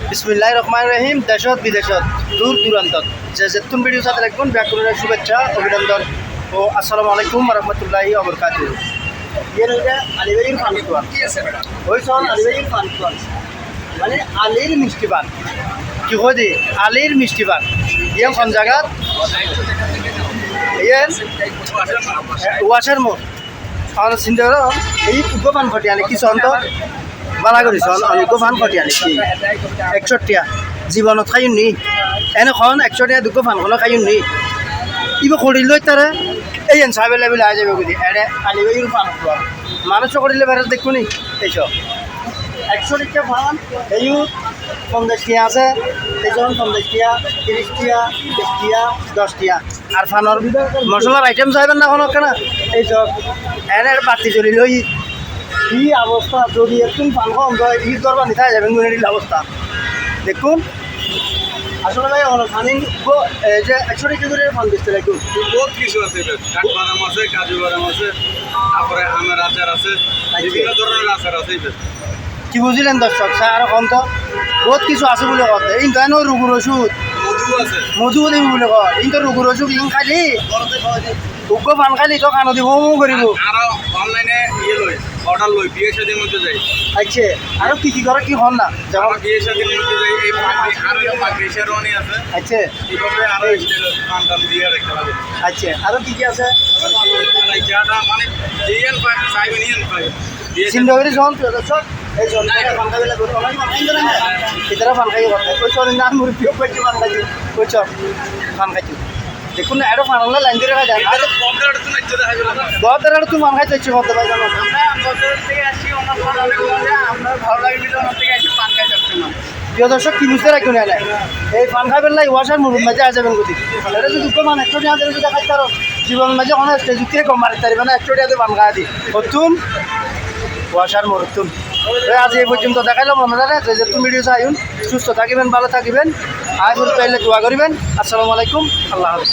বিসমিল্লাহির রহমানির রহিম। দেশত বিদেশত দূর দূরান্তত যে যেতুন ভিডিও সাথে রাখবেন ব্যাকরণের শুভেচ্ছা অভিনন্দন ও আসসালামু আলাইকুম রহমতুল্লাহি ওবরকাতুহু। এর হইলে আলিবাড়ির ফানুকুয়া ওই সব আলিবাড়ির ফানুকুয়া মানে আলির মিষ্টি পান কি কদি আলির মিষ্টি পান ইয়ে কোন জায়গার ইয়েন ওয়াশার মোড় আমার চিন্তা করো এই উগ্রপান ঘটি আনি কিছু অন্ত বালা করেছ অনেক ভান ঘটি আনি কি 61 জীবনত খাইন নি এনেখন 100 দুঃখ ফানখন খাইন নি ইবা করিল তারা এই এন সাহেব লেভেল আ যাবে বুঝি এড়ে আলিবাড়ির ফান মানুষ করিলে বেড়ে দেখো নি এইসব 100 ফান এই 50 আছে এইজন 50 30 20 10 আর ফানর মশলার আইটেম চাইবেন না কোনো কেনা এইসব এনে বাতি জ্বলি লই কি অবস্থা যদি একটু ফান কম ঈদ করবা নিতে যাবেন গুণের অবস্থা দেখুন আসলে ভাই ফানি যে 100 করে ফান দিচ্ছে একটু বহুত কিছু আছে কাঠবাদাম আছে কাজু বাদাম আছে তারপরে আমের আচার আছে বিভিন্ন ধরনের আচার আছে কি বুঝলেন দর্শক স্যার কম তো বহুত কিছু আছে বলে কথা এই তো এনো রোগের ওষুধ মধু দেবি বলে কয় কিন্তু রোগের ওষুধ ইন খালি উগ্র পান খালি তো কানো দিব করিব আরো অনলাইনে লই অর্ডার লই বিয়ে শাদীর মধ্যে যাই আচ্ছা আর কি করে কি হন না যখন বিয়ে শাদীর মধ্যে যাই এই পাখি শেরওয়ানি আছে আচ্ছা এইভাবে আরো পান টান দিয়ে রাখতে হবে আচ্ছা আর কি আছে যাটা মানে জিএন সাইবেন ইএন পাই সিন্ধুরি জন দর্শক এই জন পান খাইলে গরু অনেক পান খাই না ভিতরে পান খাই করতে ওই জন নাম মুরগি পেটি পান খাই ওই জন পান খাই দেখুন এর ফানলে লাইন দিয়ে রাখা যায় আর বদলাটা তো নাইতে দেখা গেল বহুত এর তুমি পান খাইতে ইচ্ছে করতে পারবে না আমরা বদল থেকে আসি আমার পান অনেক মজা আমরা ভালো লাগে বিলে আমার থেকে আসি পান খাই যাচ্ছে না প্রিয় দর্শক কি বুঝতে রাখুন এনে এই পান খাইবেন লাই ওয়াশার মুরুম মাঝে আসবেন গতি এটা যদি দুটো মান 100 টাকা দিয়ে দেখাই তার জীবন মাঝে অনেক স্টেজ দিয়ে কম মারি তারিবে না 100 টাকা দিয়ে পান খাই দি কতুন ওয়াশার মুরুতুন আজ এই পর্যন্ত দেখাইলাম আপনারা যে তুমি ভিডিও চাইুন সুস্থ থাকিবেন ভালো থাকিবেন আয় বলতে পাইলে দোয়া করিবেন আসসালামু আলাইকুম আল্লাহ হাফেজ।